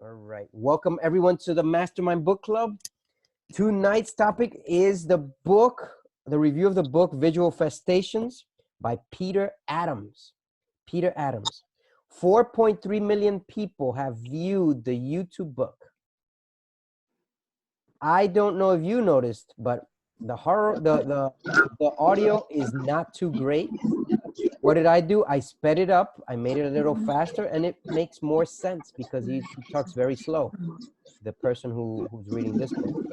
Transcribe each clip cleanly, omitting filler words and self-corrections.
All right. Welcome everyone to the Mastermind Book Club. Tonight's topic is the review of the book VisualFestations by Peter Adams. Peter Adams. 4.3 million people have viewed the YouTube book. I don't know if you noticed, but the audio is not too great. What did I do? I sped it up. I made it a little faster, and it makes more sense because he talks very slow, the person who's reading this book.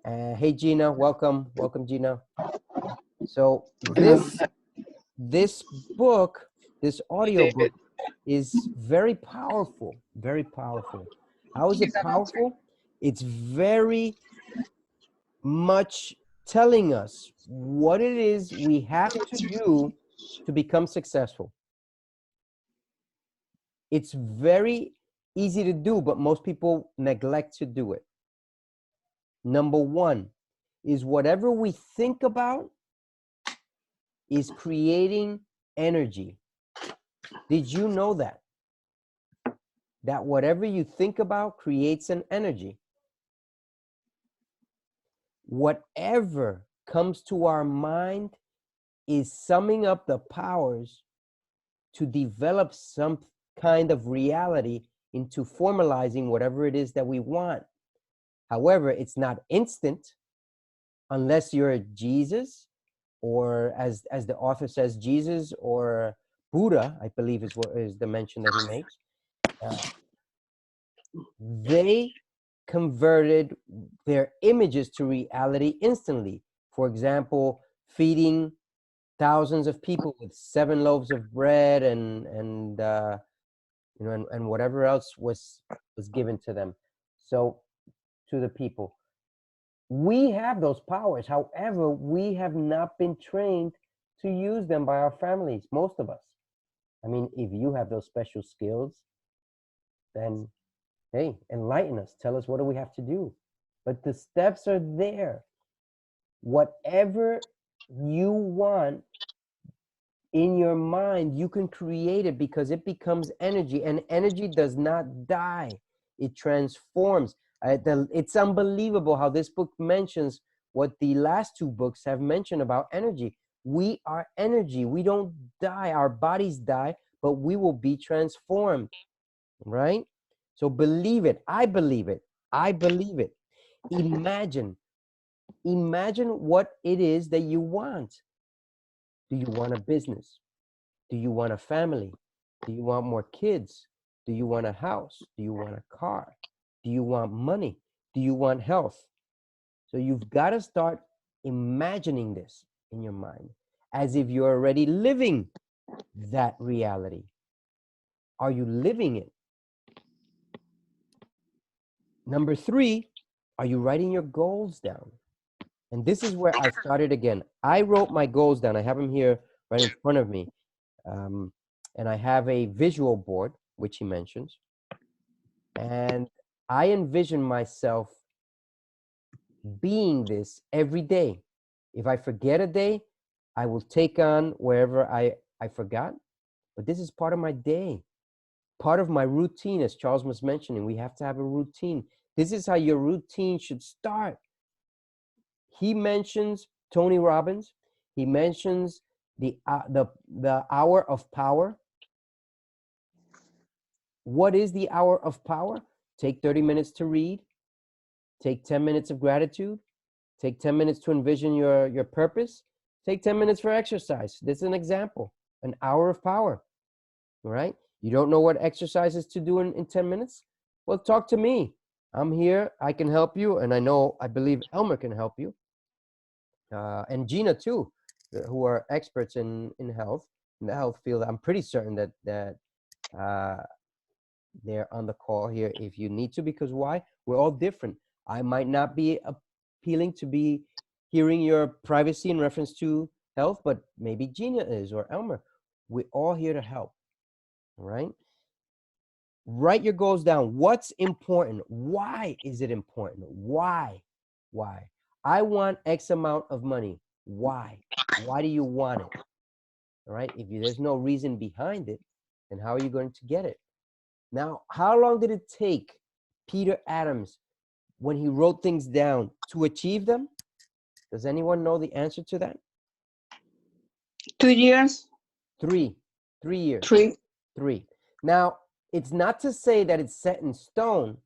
Hey, Gina, welcome. Welcome, Gina. So this book, this audio book is very powerful, very powerful. How is it powerful? It's very much telling us what it is we have to do to become successful. It's very easy to do, but most people neglect to do it. Number one is whatever we think about is creating energy. Did you know that? That whatever you think about creates an energy. Whatever comes to our mind is summing up the powers to develop some kind of reality into formalizing whatever it is that we want. However, it's not instant unless you're Jesus, or as the author says, Jesus or Buddha, I believe is what is the mention that he makes. They converted their images to reality instantly. For example, feeding thousands of people with 7 loaves of bread and whatever else was given to them. So to the people, we have those powers. However, we have not been trained to use them by our families, most of us. I mean, if you have those special skills, then hey, enlighten us. Tell us what do we have to do. But the steps are there. Whatever you want in your mind, you can create it because it becomes energy, and energy does not die. It transforms. It's unbelievable how this book mentions what the last 2 books have mentioned about energy. We are energy. We don't die. Our bodies die, but we will be transformed, right? So believe it. I believe it. I believe it. Imagine what it is that you want. Do you want a business? Do you want a family? Do you want more kids? Do you want a house? Do you want a car? Do you want money? Do you want health? So you've got to start imagining this in your mind as if you're already living that reality. Are you living it? Number 3, are you writing your goals down? And this is where I started again. I wrote my goals down. I have them here right in front of me. And I have a visual board, which he mentions. And I envision myself being this every day. If I forget a day, I will take on wherever I forgot. But this is part of my day, part of my routine, as Charles was mentioning. We have to have a routine. This is how your routine should start. He mentions Tony Robbins. He mentions the hour of power. What is the hour of power? Take 30 minutes to read. Take 10 minutes of gratitude. Take 10 minutes to envision your purpose. Take 10 minutes for exercise. This is an example, an hour of power, all right? You don't know what exercises to do in 10 minutes? Well, talk to me. I'm here. I can help you. And I believe Elmer can help you. And Gina too, who are experts in health, in the health field. I'm pretty certain that they're on the call here if you need to, because why? We're all different. I might not be appealing to be hearing your privacy in reference to health, but maybe Gina is, or Elmer. We're all here to help, all right? Write your goals down. What's important? Why is it important? Why? I want X amount of money. Why? Why do you want it? All right? If there's no reason behind it, then how are you going to get it? Now, how long did it take Peter Adams when he wrote things down to achieve them? Does anyone know the answer to that? 2 years. 3 years. 3. 3. Now, it's not to say that it's set in stone,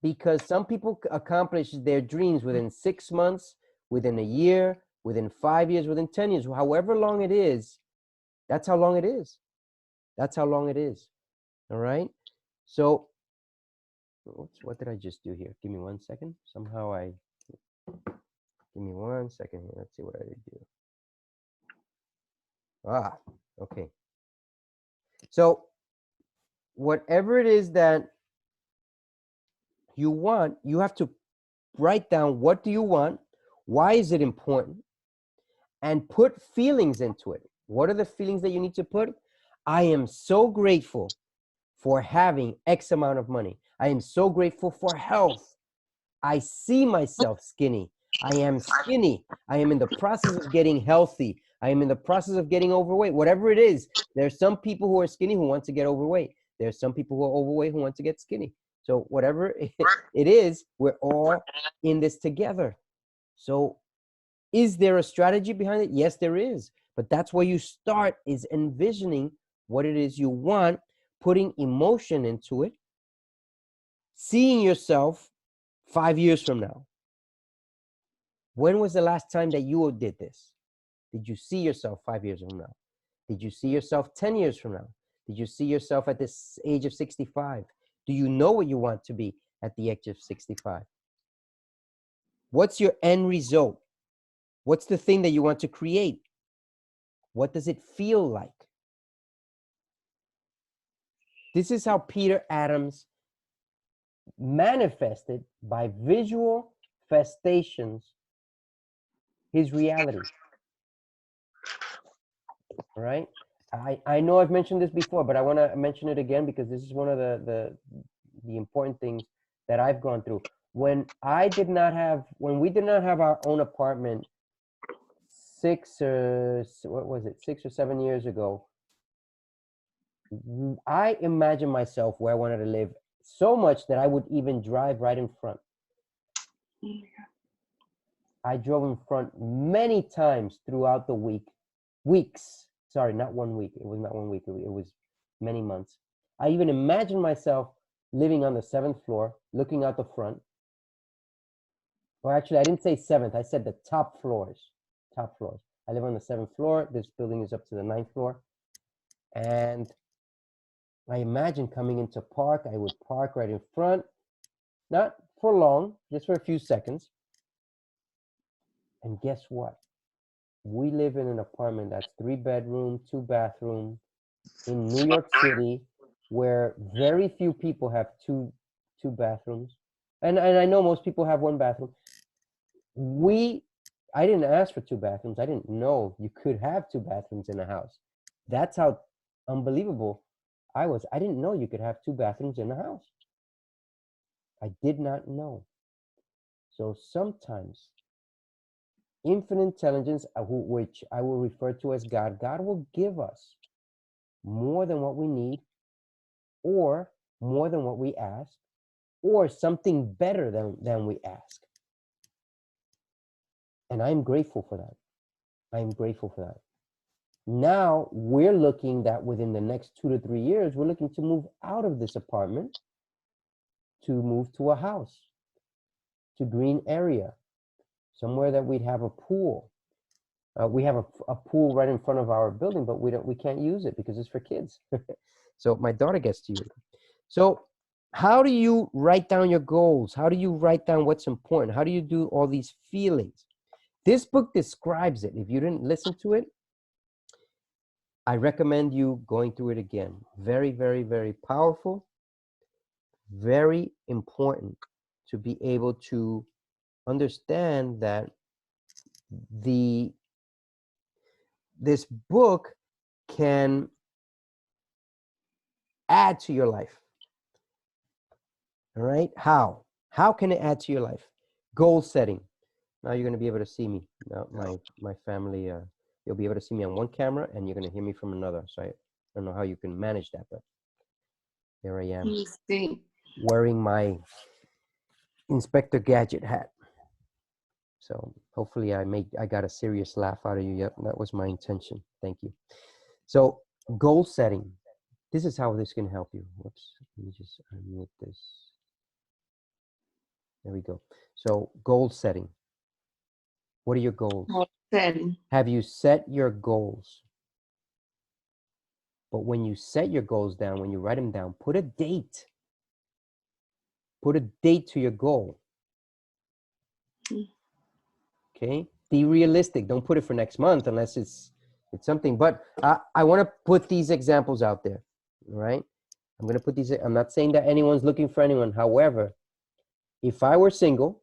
because some people accomplish their dreams within 6 months, within a year, within 5 years, within 10 years, however long it is. That's how long it is. That's how long it is. All right. So, oops, what did I just do here? Give me 1 second. Somehow give me 1 second here. Let's see what I did do. Ah, okay. So, whatever it is that you want, you have to write down, what do you want? Why is it important? And put feelings into it. What are the feelings that you need to put? I am so grateful for having X amount of money. I am so grateful for health. I see myself skinny. I am skinny. I am in the process of getting healthy. I am in the process of getting overweight. Whatever it is, there's some people who are skinny who want to get overweight. There's some people who are overweight who want to get skinny. So whatever it is, we're all in this together. So is there a strategy behind it? Yes, there is. But that's where you start, is envisioning what it is you want, putting emotion into it, seeing yourself 5 years from now. When was the last time that you did this? Did you see yourself 5 years from now? Did you see yourself 10 years from now? Did you see yourself at this age of 65? Do you know what you want to be at the age of 65? What's your end result? What's the thing that you want to create? What does it feel like? This is how Peter Adams manifested by VisualFestations his reality. All right. I know I've mentioned this before, but I want to mention it again because this is one of the important things that I've gone through. When we did not have our own apartment 6 or 7 years ago, I imagined myself where I wanted to live so much that I would even drive right in front. I drove in front many times throughout the weeks. Sorry, not 1 week. It was not 1 week. It was many months. I even imagined myself living on the 7th floor, looking out the front. Or actually, I didn't say 7th. I said the top floors. Top floors. I live on the 7th floor. This building is up to the 9th floor. And I imagined coming into park. I would park right in front. Not for long, just for a few seconds. And guess what? We live in an apartment that's 3-bedroom, 2-bathroom in New York City, where very few people have two bathrooms. And I know most people have 1 bathroom. I didn't ask for 2 bathrooms. I didn't know you could have 2 bathrooms in a house. That's how unbelievable I was. I didn't know you could have 2 bathrooms in a house. I did not know. So sometimes infinite intelligence, which I will refer to as God will give us more than what we need, or more than what we ask, or something better than we ask. And I'm grateful for that. I'm grateful for that. Now we're looking that within the next 2 to 3 years, we're looking to move out of this apartment, to move to a house, to green area, somewhere that we'd have a pool. We have a pool right in front of our building, but we can't use it because it's for kids. So my daughter gets to use it. So how do you write down your goals? How do you write down what's important? How do you do all these feelings? This book describes it. If you didn't listen to it, I recommend you going through it again. Very, very, very powerful. Very important to be able to understand that this book can add to your life. All right? How? How can it add to your life? Goal setting. Now you're going to be able to see me. Now my family, you'll be able to see me on one camera and you're going to hear me from another. So I don't know how you can manage that, but there I am. Sí. wearing my Inspector Gadget hat. So hopefully I got a serious laugh out of you. Yep, that was my intention. Thank you. So goal setting. This is how this can help you. Whoops, let me just unmute this. There we go. So goal setting. What are your goals? Setting. Have you set your goals? But when you set your goals down, when you write them down, put a date. Put a date to your goal. Okay? Be realistic. Don't put it for next month unless it's something. But I want to put these examples out there. All right? I'm going to put these. I'm not saying that anyone's looking for anyone. However, if I were single,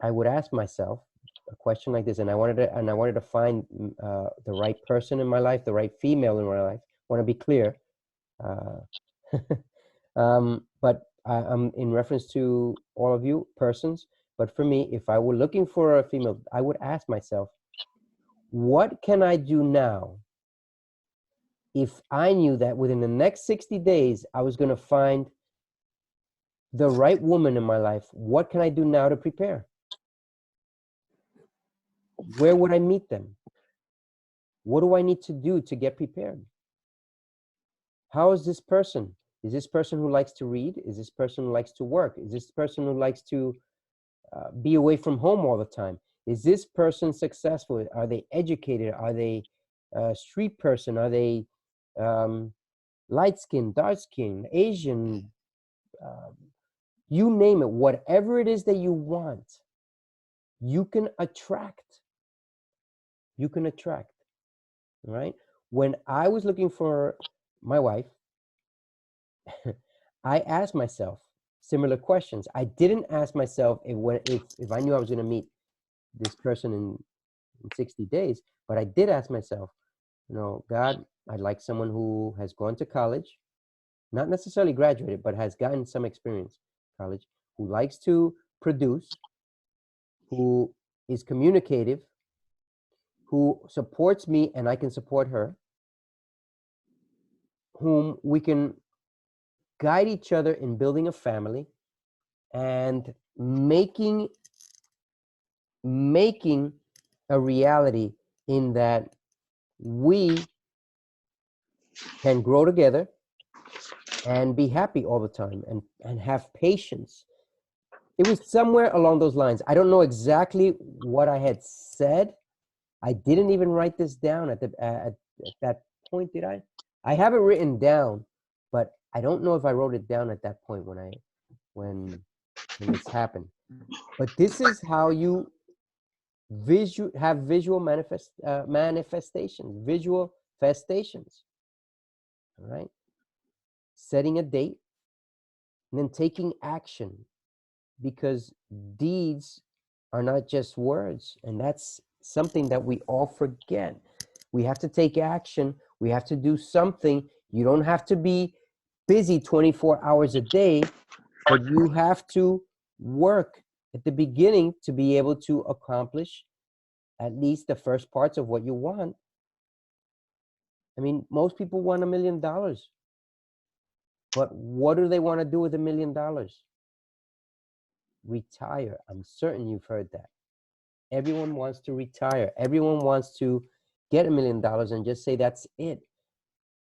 I would ask myself a question like this, and I wanted to find the right person in my life, the right female in my life. I want to be clear. But I'm in reference to all of you persons. But for me, if I were looking for a female, I would ask myself, what can I do now if I knew that within the next 60 days, I was going to find the right woman in my life? What can I do now to prepare? Where would I meet them? What do I need to do to get prepared? How is this person? Is this person who likes to read? Is this person who likes to work? Is this person who likes to be away from home all the time? Is this person successful? Are they educated? Are they a street person? Are they light skin, dark skin, Asian? You name it. Whatever it is that you want, you can attract. You can attract, right? When I was looking for my wife, I asked myself similar questions. I didn't ask myself if I knew I was going to meet this person in 60 days, but I did ask myself, God, I'd like someone who has gone to college, not necessarily graduated, but has gotten some experience in college, who likes to produce, who is communicative, who supports me and I can support her, whom we can guide each other in building a family and making a reality in that we can grow together and be happy all the time and have patience. It was somewhere along those lines. I don't know exactly what I had said. I didn't even write this down at that point, did I? I have it written down, but I don't know if I wrote it down at that point when this happened. But this is how you have visual manifestations, visual festations. All right? Setting a date and then taking action, because deeds are not just words, and that's something that we all forget. We have to take action. We have to do something. You don't have to be busy 24 hours a day, but you have to work at the beginning to be able to accomplish at least the first parts of what you want. I mean, most people want $1 million, but what do they want to do with $1 million? Retire. I'm certain you've heard that. Everyone wants to retire. Everyone wants to get $1 million and just say that's it.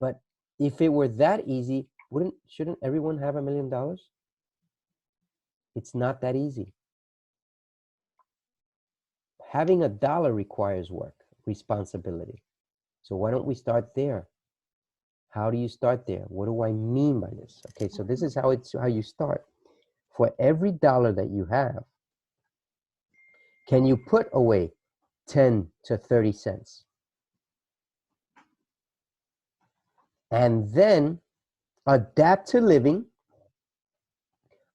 But if it were that easy, shouldn't everyone have $1 million? It's not that easy. Having a dollar requires work, responsibility. So why don't we start there? How do you start there? What do I mean by this? Okay, so this is how you start. For every dollar that you have, can you put away 10 to 30 cents? And then adapt to living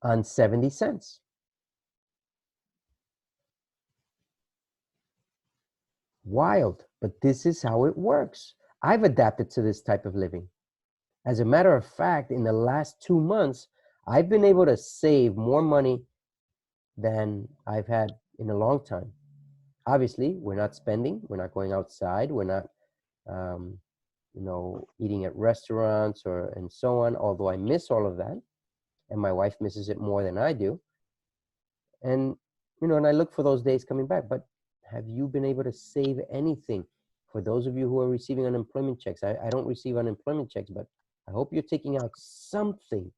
on 70 cents. Wild, but this is how it works. I've adapted to this type of living. As a matter of fact, in the last 2 months, I've been able to save more money than I've had in a long time. Obviously, we're not spending, we're not going outside, we're not eating at restaurants and so on, although I miss all of that. and my wife misses it more than I do. And, you know, and I look for those days coming back. But have you been able to save anything? For those of you who are receiving unemployment checks, I don't receive unemployment checks, but I hope you're taking out something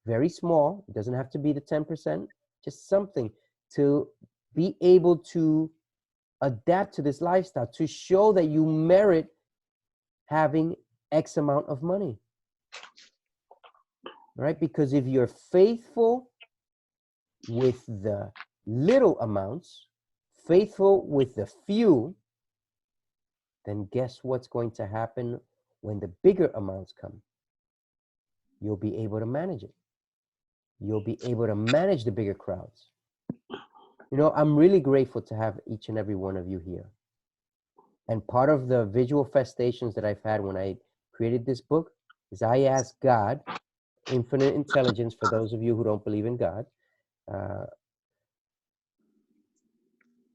very small. It doesn't have to be the 10%, just something to be able to adapt to this lifestyle, to show that you merit having X amount of money, right? Because if you're faithful with the little amounts, faithful with the few, then guess what's going to happen when the bigger amounts come? You'll be able to manage it. You'll be able to manage the bigger crowds. You know, I'm really grateful to have each and every one of you here. And part of the VisualFestations that I've had when I created this book is I asked God, infinite intelligence, for those of you who don't believe in God,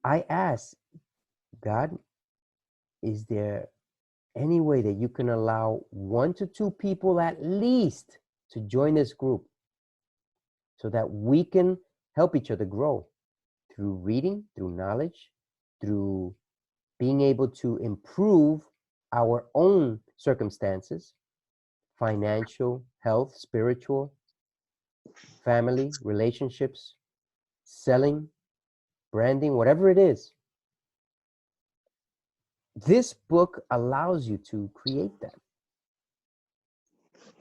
I asked God, is there any way that you can allow 1 to 2 people at least to join this group so that we can help each other grow through reading, through knowledge, through being able to improve our own circumstances, financial, health, spiritual, family, relationships, selling, branding, whatever it is. This book allows you to create that.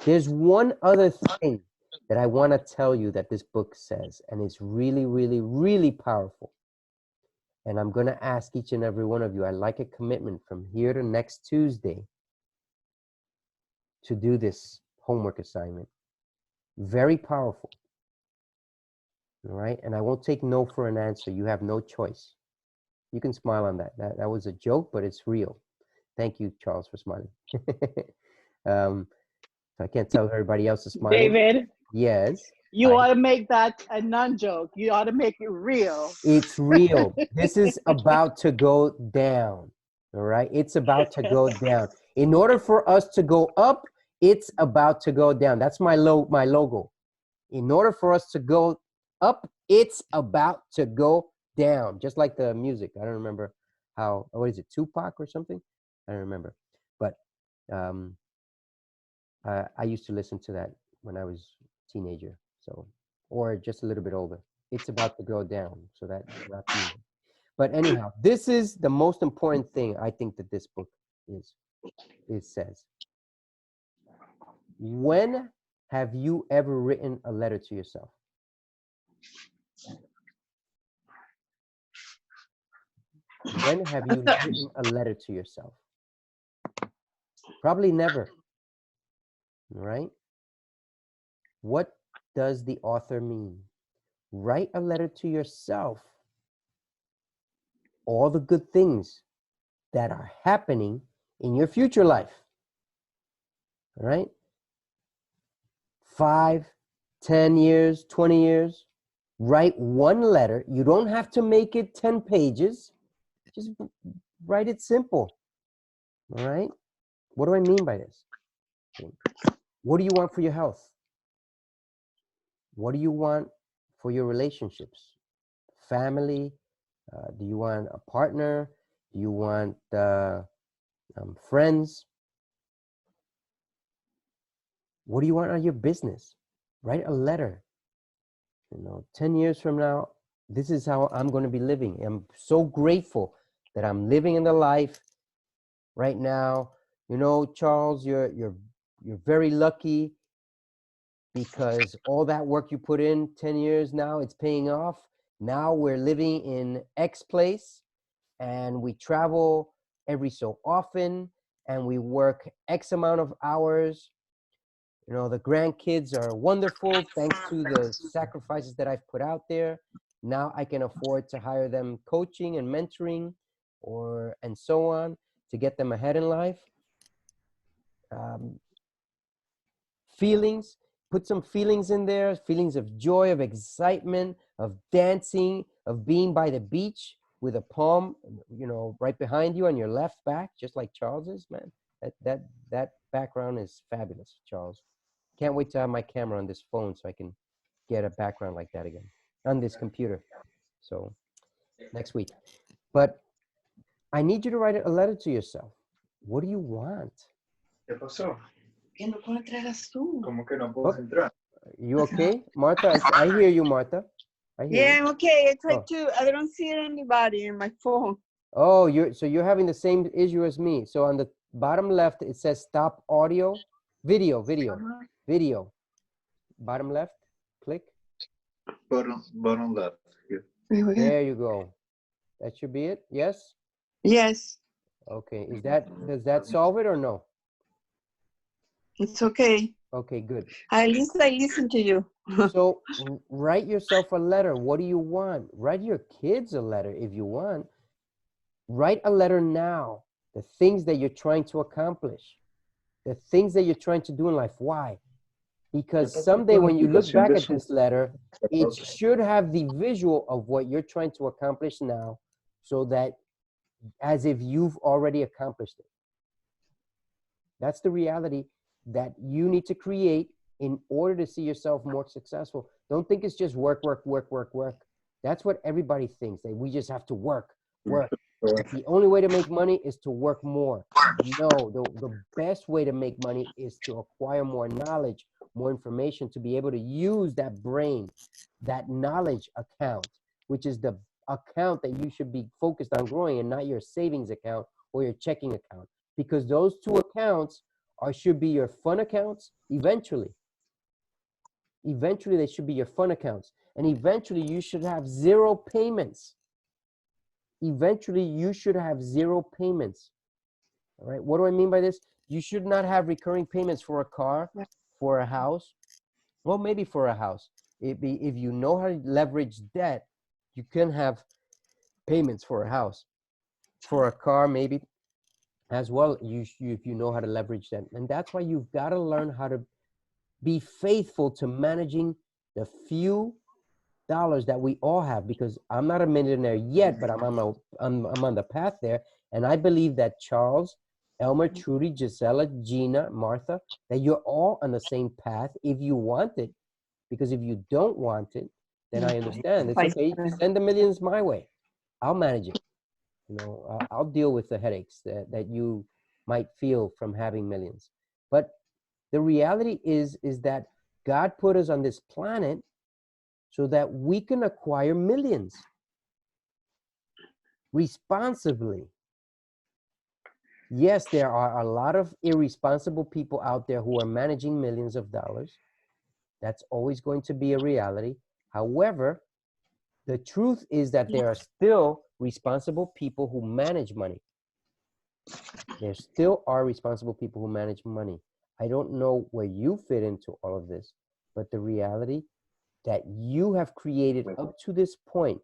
There's one other thing that I want to tell you that this book says, and it's really, really, really powerful. And I'm going to ask each and every one of you, I'd like a commitment from here to next Tuesday to do this homework assignment. Very powerful. All right? And I won't take no for an answer. You have no choice. You can smile on that. That was a joke, but it's real. Thank you, Charles, for smiling. I can't tell if everybody else is smiling. David, Yes. you ought to make that a non-joke. You ought to make it real. It's real. This is about to go down. All right? It's about to go down. In order for us to go up, it's about to go down. That's my logo. In order for us to go up, it's about to go down. Just like the music. I don't remember how, what is it, Tupac or something? I don't remember. But I used to listen to that when I was a teenager, so, or just a little bit older. It's about to go down, so that's not music. But anyhow, this is the most important thing I think that this book is. It says, when have you ever written a letter to yourself? When have you written a letter to yourself? Probably never, right? What does the author mean? Write a letter to yourself. All the good things that are happening in your future life, all right? 5, 10 years, 20 years, write one letter. You don't have to make it 10 pages. Just write it simple, all right? What do I mean by this? What do you want for your health? What do you want for your relationships? Family? Do you want a partner? Do you want friends? What do you want out of your business? Write a letter. 10 years from now, this is how I'm going to be living. I'm so grateful that I'm living in the life right now. Charles, you're very lucky because all that work you put in 10 years now, it's paying off. Now we're living in X place and we travel every so often and we work X amount of hours. The grandkids are wonderful thanks to the sacrifices that I've put out there. Now I can afford to hire them coaching and mentoring and so on to get them ahead in life. Feelings, put some feelings in there, feelings of joy, of excitement, of dancing, of being by the beach with a palm, right behind you on your left back, just like Charles's, man. That background is fabulous, Charles. Can't wait to have my camera on this phone so I can get a background like that again on this computer. So next week. But I need you to write a letter to yourself. What do you want? ¿Qué pasó? Que no puedo entrar a Zoom. ¿Cómo que no puedo entrar? You okay, Martha? I hear you, Martha. I hear Yeah, you. I'm okay. I tried Oh. to. I don't see anybody in my phone. Oh, you're having the same issue as me. So on the bottom left it says stop audio, video. Bottom left, click. Bottom left. Here. There you go. That should be it. Yes. Yes, Okay. Does that solve it or no? it's okay. Okay, good. At least I listen to you. So write yourself a letter. What do you want? Write your kids a letter if you want. Write a letter now. The things that you're trying to accomplish. The things that you're trying to do in life. Why? Because someday when you look back at this letter, it should have the visual of what you're trying to accomplish now, so that as if you've already accomplished it. That's the reality that you need to create in order to see yourself more successful. Don't think it's just work. That's what everybody thinks, that we just have to work. The only way to make money is to work more. No, the best way to make money is to acquire more knowledge, more information, to be able to use that brain, that knowledge account, which is the account that you should be focused on growing, and not your savings account or your checking account, because those two accounts should be your fun accounts eventually. Eventually, they should be your fun accounts, and eventually you should have zero payments. Eventually, you should have zero payments. All right. What do I mean by this? You should not have recurring payments for a car, for a house. Well, maybe for a house. If you know how to leverage debt, you can have payments for a house. For a car, maybe as well, if you know how to leverage that. And that's why you've got to learn how to be faithful to managing the few dollars that we all have, because I'm not a millionaire yet, but I'm on the path there. And I believe that Charles, Elmer, Trudy, Gisela, Gina, Martha, that you're all on the same path if you want it. Because if you don't want it, then I understand. It's okay. Send the millions my way. I'll manage it. You know, I'll deal with the headaches that you might feel from having millions. But the reality is that God put us on this planet so that we can acquire millions responsibly. Yes, there are a lot of irresponsible people out there who are managing millions of dollars. That's always going to be a reality. However, the truth is that there are still responsible people who manage money. There still are responsible people who manage money. I don't know where you fit into all of this, but the reality that you have created up to this point,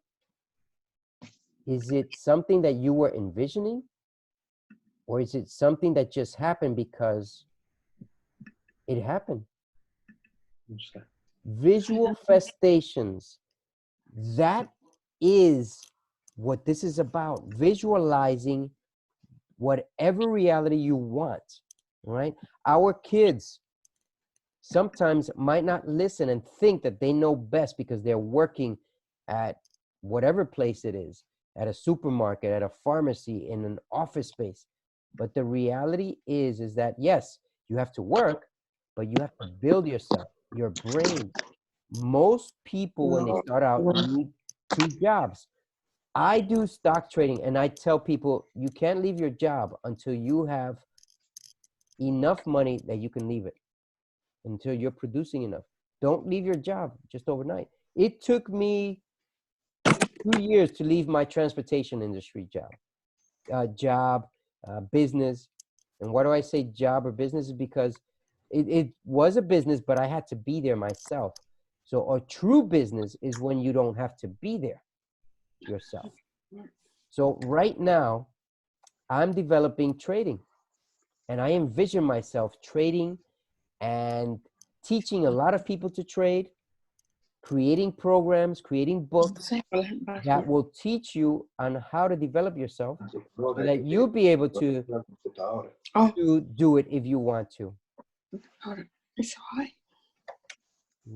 is it something that you were envisioning? Or is it something that just happened because it happened? VisualFestations. That is what this is about. Visualizing whatever reality you want, right? Our kids sometimes might not listen and think that they know best because they're working at whatever place it is, at a supermarket, at a pharmacy, in an office space. But the reality is that, yes, you have to work, but you have to build yourself, your brain. Most people, when they start out, need 2 jobs. I do stock trading, and I tell people, you can't leave your job until you have enough money that you can leave it, until you're producing enough. Don't leave your job just overnight. It took me 2 years to leave my transportation industry job, business. And why do I say job or business? Is because it was a business, but I had to be there myself. So a true business is when you don't have to be there yourself. So right now, I'm developing trading, and I envision myself trading and teaching a lot of people to trade, creating programs, creating books that will teach you on how to develop yourself so that you'll be able to do it if you want to. It's hard.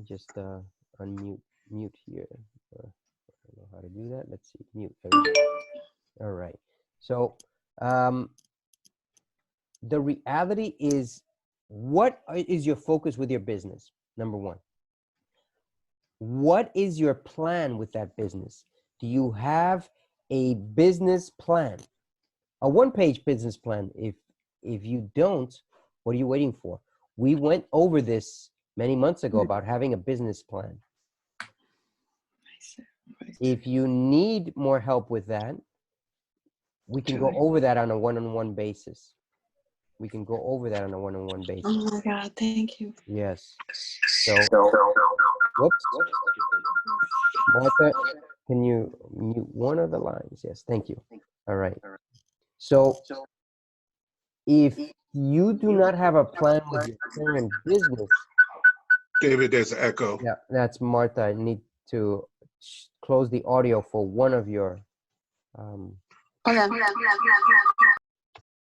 just mute here. I don't know how to do that. Let's see, mute. There we go. All right. So the reality is, what is your focus with your business? Number one. What is your plan with that business? Do you have a business plan? A one-page business plan? If you don't, what are you waiting for? We went over this many months ago about having a business plan. If you need more help with that, we can go over that on a one-on-one basis. We can go over that on a one-on-one basis. Oh my God, thank you. Yes. So, whoops. Martha, can you mute one of the lines? Yes, thank you. All right. So, if you do not have a plan with your current business, David, there's an echo. yeah, that's Martha. I need to close the audio for one of your. Hold on.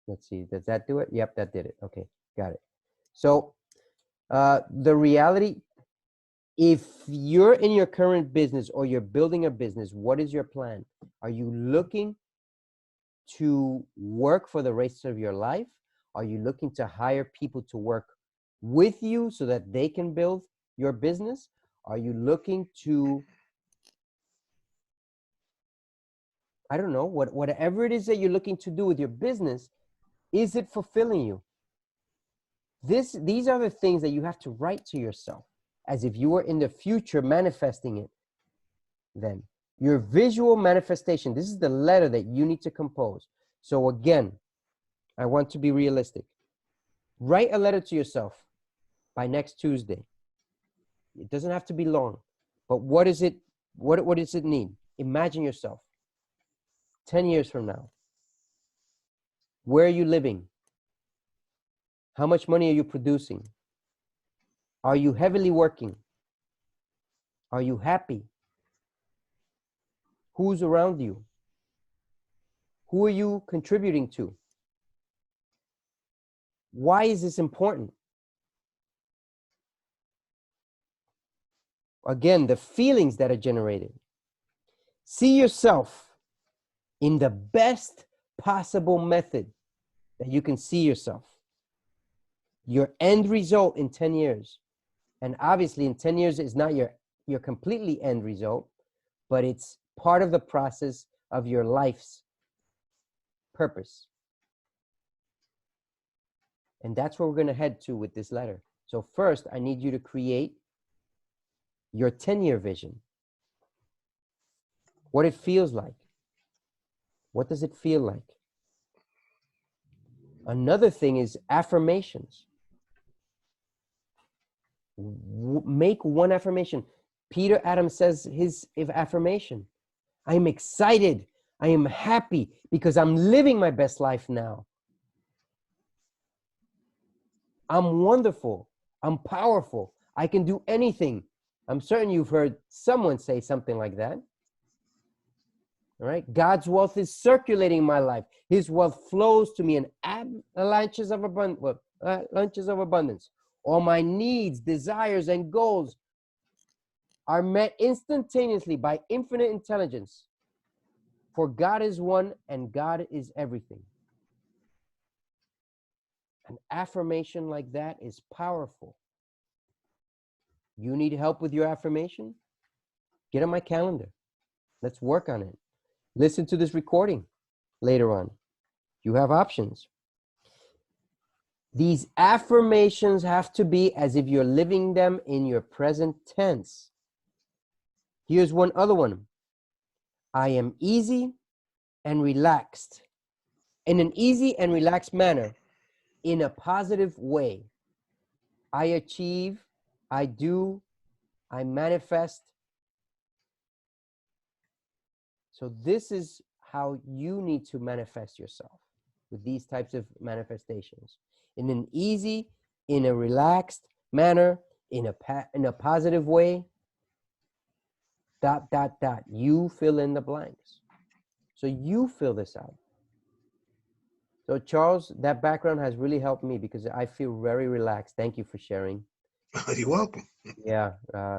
Let's see. Does that do it? Yep, that did it. Okay, got it. So, the reality, if you're in your current business or you're building a business, what is your plan? Are you looking to work for the rest of your life? Are you looking to hire people to work with you so that they can build your business? Are you looking to, I don't know, whatever it is that you're looking to do with your business, is it fulfilling you? These are the things that you have to write to yourself as if you were in the future manifesting it. Then your visual manifestation, this is the letter that you need to compose. So again, I want to be realistic. Write a letter to yourself by next Tuesday. It doesn't have to be long, but what does it need? Imagine yourself 10 years from now. Where are you living? How much money are you producing? Are you heavily working? Are you happy? Who's around you? Who are you contributing to? Why is this important? Again, the feelings that are generated. See yourself in the best possible method that you can see yourself. Your end result in 10 years. And obviously in 10 years is not your completely end result, but it's part of the process of your life's purpose. And that's where we're going to head to with this letter. So first, I need you to create your 10-year vision. What it feels like. What does it feel like? Another thing is affirmations. Make one affirmation. Peter Adams says his affirmation. I am excited. I am happy because I'm living my best life now. I'm wonderful. I'm powerful. I can do anything. I'm certain you've heard someone say something like that. All right. God's wealth is circulating in my life. His wealth flows to me in avalanches of abundance. All my needs, desires, and goals are met instantaneously by infinite intelligence. For God is one and God is everything. An affirmation like that is powerful. You need help with your affirmation? Get on my calendar. Let's work on it. Listen to this recording later on. You have options. These affirmations have to be as if you're living them in your present tense. Here's one other one. I am easy and relaxed. In an easy and relaxed manner, in a positive way. I achieve, I do, I manifest. So this is how you need to manifest yourself with these types of manifestations. In an easy, in a relaxed manner, in a positive way, ... You fill in the blanks. So you fill this out. So Charles, that background has really helped me because I feel very relaxed. Thank you for sharing. You're welcome. Yeah,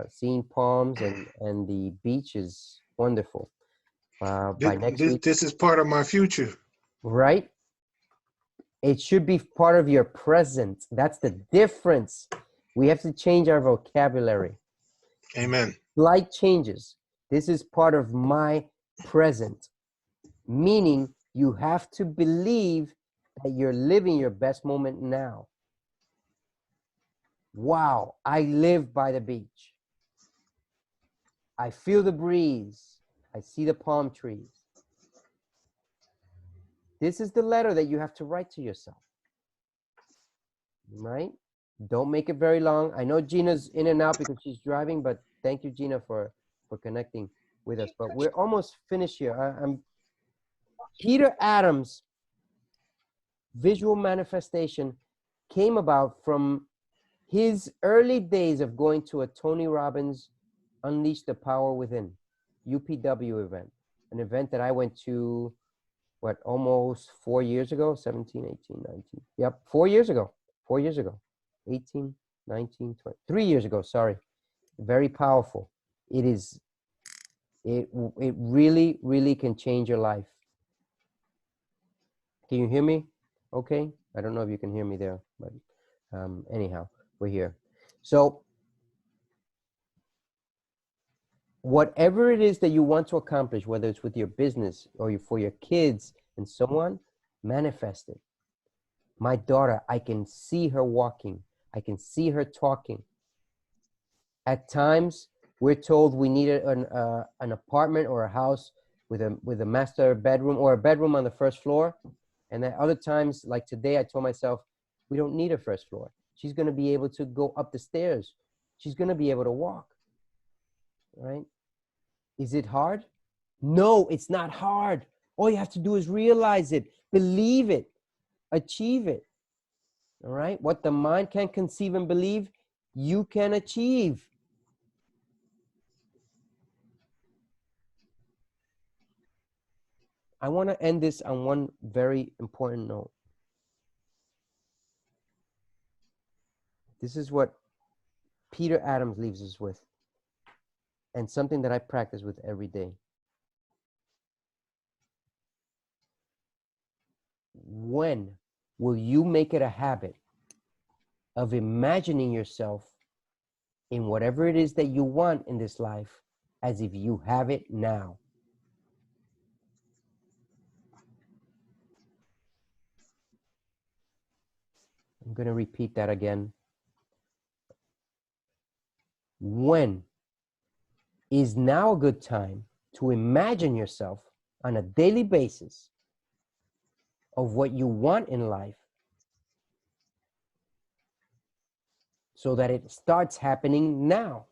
seeing palms and the beach is wonderful. By next This, week, this is part of my future. right? It should be part of your present. That's the difference. We have to change our vocabulary. Amen. Slight changes. This is part of my present, meaning you have to believe that you're living your best moment now. Wow, I live by the beach. I feel the breeze. I see the palm trees. This is the letter that you have to write to yourself, right? Don't make it very long. I know Gina's in and out because she's driving, but thank you, Gina, for connecting with us. But we're almost finished here. I'm Peter Adams' visual manifestation came about from his early days of going to a Tony Robbins Unleash the Power Within UPW event, an event that I went to, what, almost 4 years ago, 17, 18, 19. Yep, 4 years ago, 4 years ago, 18, 19, 20, 3 years ago, sorry. Very powerful. It really, really can change your life. Can you hear me? Okay. I don't know if you can hear me there, but anyhow, we're here. So whatever it is that you want to accomplish, whether it's with your business or for your kids and so on, manifest it. My daughter, I can see her walking. I can see her talking. At times, we're told we need an apartment or a house with a master bedroom or a bedroom on the first floor. And then other times, like today, I told myself, we don't need a first floor. She's going to be able to go up the stairs. She's going to be able to walk, right? Is it hard? No, it's not hard. All you have to do is realize it, believe it, achieve it, all right? What the mind can conceive and believe, you can achieve. I want to end this on one very important note. This is what Peter Adams leaves us with, and something that I practice with every day. When will you make it a habit of imagining yourself in whatever it is that you want in this life as if you have it now? I'm going to repeat that again. When is now a good time to imagine yourself on a daily basis of what you want in life so that it starts happening now?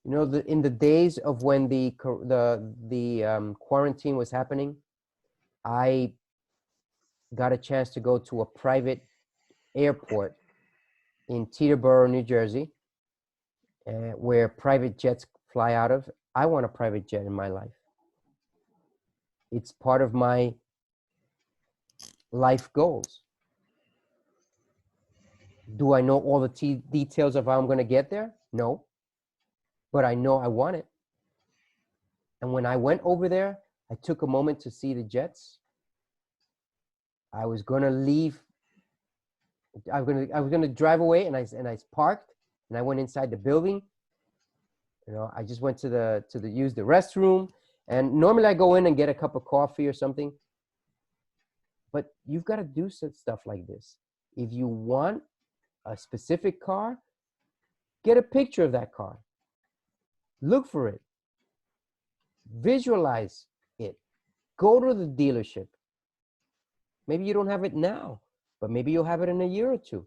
You know, in the days of when the quarantine was happening, I got a chance to go to a private airport in Teterboro, New Jersey, where private jets fly out of. I want a private jet in my life. It's part of my life goals. Do I know all the details of how I'm going to get there? No. But I know I want it. And when I went over there, I took a moment to see the jets. I was going to leave. I was going to drive away, and I parked, and I went inside the building. You know, I just went to use the restroom, and normally I go in and get a cup of coffee or something. But you've got to do stuff like this. If you want a specific car, get a picture of that car. Look for it. Visualize it. Go to the dealership. Maybe you don't have it now, but maybe you'll have it in a year or two.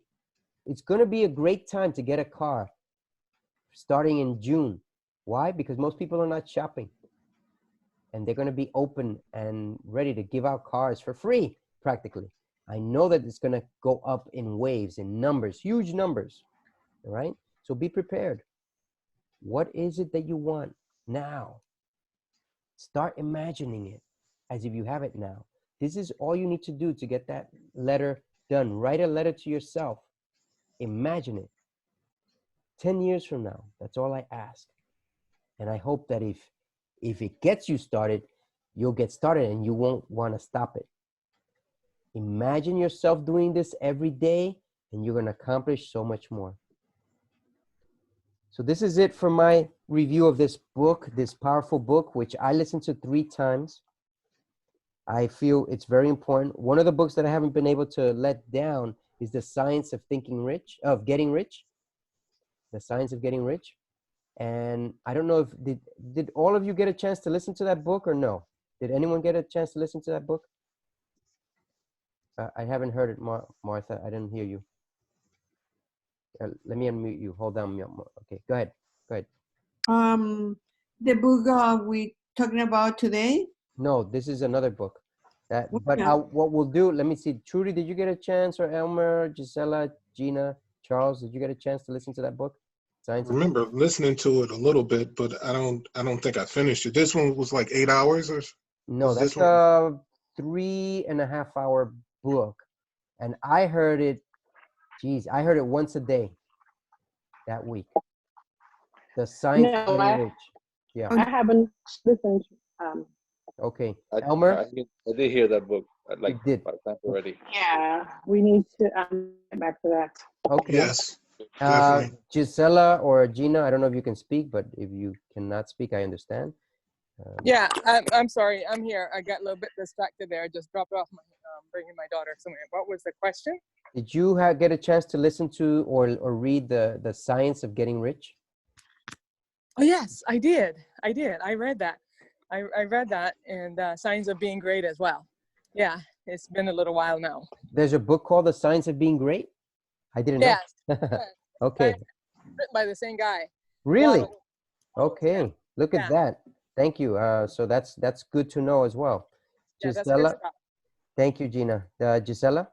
It's going to be a great time to get a car starting in June. Why? Because most people are not shopping. And they're going to be open and ready to give out cars for free, practically. I know that it's going to go up in waves, in numbers, huge numbers. All right? So be prepared. What is it that you want now? Start imagining it. as if you have it now. This is all you need to do to get that letter done. Write a letter to yourself. Imagine it. 10 years from now, that's all I ask. And I hope that if it gets you started, you'll get started and you won't want to stop it. Imagine yourself doing this every day and you're going to accomplish so much more. So this is it for my review of this book, this powerful book, which I listened to 3 times. I feel it's very important. One of the books that I haven't been able to let down is The Science of Getting Rich. The Science of Getting Rich. And I don't know if, did all of you get a chance to listen to that book or no? Did anyone get a chance to listen to that book? I haven't heard it, Martha. I didn't hear you. Let me unmute you. Hold on. Okay, go ahead. The book we talking about today. No, this is another book. But Yeah. what we'll do, let me see. Trudy, did you get a chance? Or Elmer, Gisela, Gina, Charles, did you get a chance to listen to that book? I Science of remember listening to it a little bit, but I don't think I finished it. This one was like 8 hours or No, was that's this one? a 3.5 hour book. And I heard it, I heard it once a day that week. The Science of No, Getting Rich. Yeah, I haven't listened. okay. I Elmer, did hear that book like you did. 5 times already. Yeah, we need to get back to that. Okay. Yes, definitely. Gisela or Gina, I don't know if you can speak, but if you cannot speak, I understand. Yeah, I'm sorry. I'm here. I got a little bit distracted there. I just dropped off my bringing my daughter somewhere. What was the question? Did you get a chance to listen to or read the Science of Getting Rich? Oh yes, I did. I read that. I read that, and Signs of Being Great as well. Yeah, it's been a little while now. There's a book called The Science of Being Great? I didn't know. Yes. Okay. Written by the same guy. Really? Wow. Okay. Look at that. Thank you. So that's good to know as well. Yeah, that's Gisela. good stuff. Thank you, Gina. Gisela?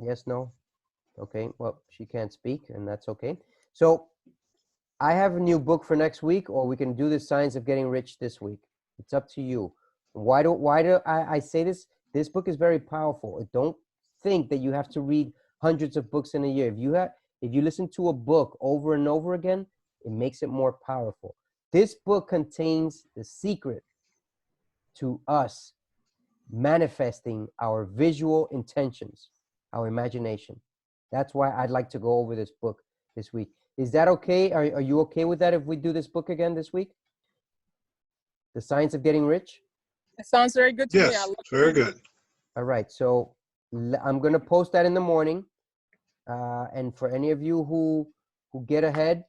Yes, no? Okay, well, she can't speak, and that's okay. So I have a new book for next week, or we can do the Science of Getting Rich this week. It's up to you. Why do I say this? This book is very powerful. Don't think that you have to read hundreds of books in a year. If you listen to a book over and over again, it makes it more powerful. This book contains the secret to us manifesting our visual intentions, our imagination. That's why I'd like to go over this book this week. Is that okay? Are you okay with that if we do this book again this week? The Science of Getting Rich? It sounds very good to me. I Yes, love very good. All right, so I'm going to post that in the morning. And for any of you who get ahead,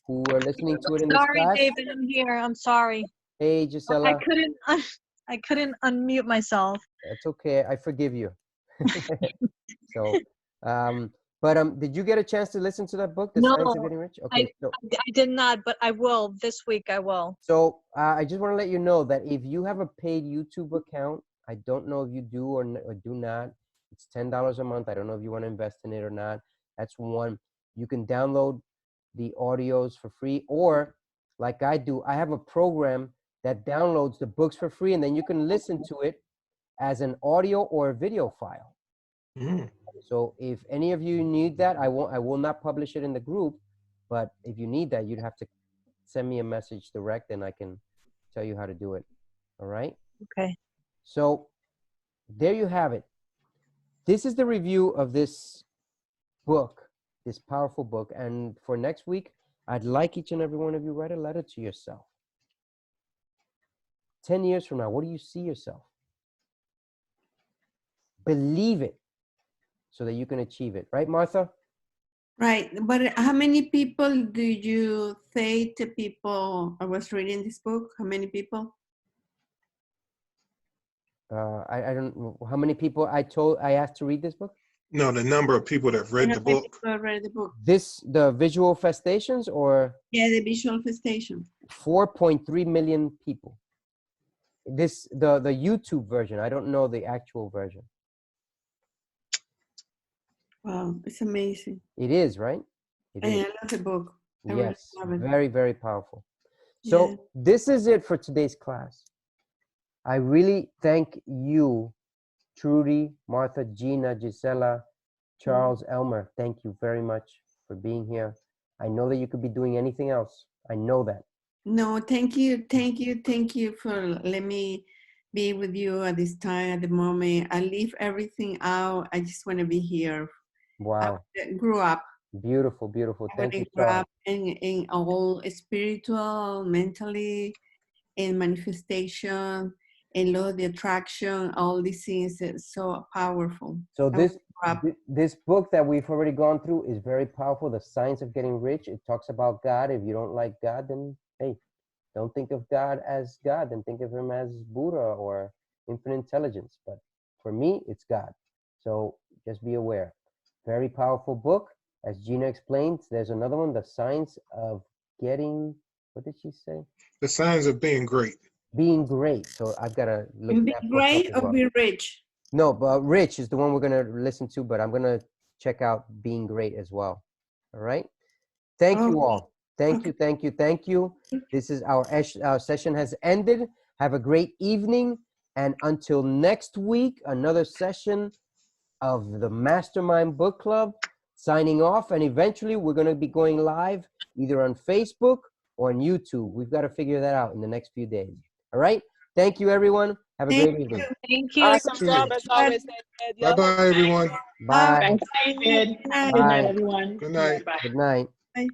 who are listening to it in this Sorry, class. David, I'm here. I'm sorry. Hey, Gisela. I couldn't unmute myself. That's okay. I forgive you. So, did you get a chance to listen to that book, The No, Science of Getting Rich? Okay. I did not, but I will this week. I will. So I just want to let you know that if you have a paid YouTube account, I don't know if you do or do not. It's $10 a month. I don't know if you want to invest in it or not. That's one. You can download the audios for free, or like I do, I have a program that downloads the books for free, and then you can listen to it as an audio or a video file. Mm. So if any of you need that, I will not publish it in the group, but if you need that, you'd have to send me a message direct and I can tell you how to do it. All right? Okay. So there you have it. This is the review of this book, this powerful book. And for next week, I'd like each and every one of you write a letter to yourself. 10 years from now, what do you see yourself? Believe it so that you can achieve it. Right, Martha? Right, but how many people do you say to people? I was reading this book. How many people? I don't know how many people I asked to read this book. No, the number of people that read the book. People read the book. The VisualFestations, or Yeah, the VisualFestation. 4.3 million people. This the YouTube version. I don't know the actual version. Wow, it's amazing. It is, right? It is. I love the book. I really Yes, love it. very, very powerful. So Yeah. this is it for today's class. I really thank you, Trudy, Martha, Gina, Gisela, Charles, Elmer. Thank you very much for being here. I know that you could be doing anything else. I know that. No, thank you for letting me be with you at this time, at the moment. I leave everything out. I just want to be here. Wow. I grew up. Beautiful, beautiful. I Thank you, grew Charles. up in all spiritual, mentally, and manifestation, and law of the attraction. All these things is so powerful. So I this grew up. this book that we've already gone through is very powerful. The Science of Getting Rich. It talks about God. If you don't like God, then hey, don't think of God as God, then think of him as Buddha or infinite intelligence. But for me, it's God. So just be aware. Very powerful book. As Gina explains, there's another one, The Science of Getting, what did she say? The Signs of Being Great. Being Great. So I've got to look And be that book up great as or well. be rich. No, but Rich is the one we're going to listen to, but I'm going to check out Being Great as well. All right. Thank you all. Thank you, thank you, thank you. This is our session has ended. Have a great evening. And until next week, another session of the Mastermind Book Club. Signing off. And eventually we're going to be going live either on Facebook or on YouTube. We've got to figure that out in the next few days. All right. Thank you, everyone. Have a great evening. Thank you. Awesome job as always, Ed. Y'all have Bye-bye, everyone. Bye. Thanks, David. Good night. Good night, Bye. everyone. Good night. Bye. Good night. Bye.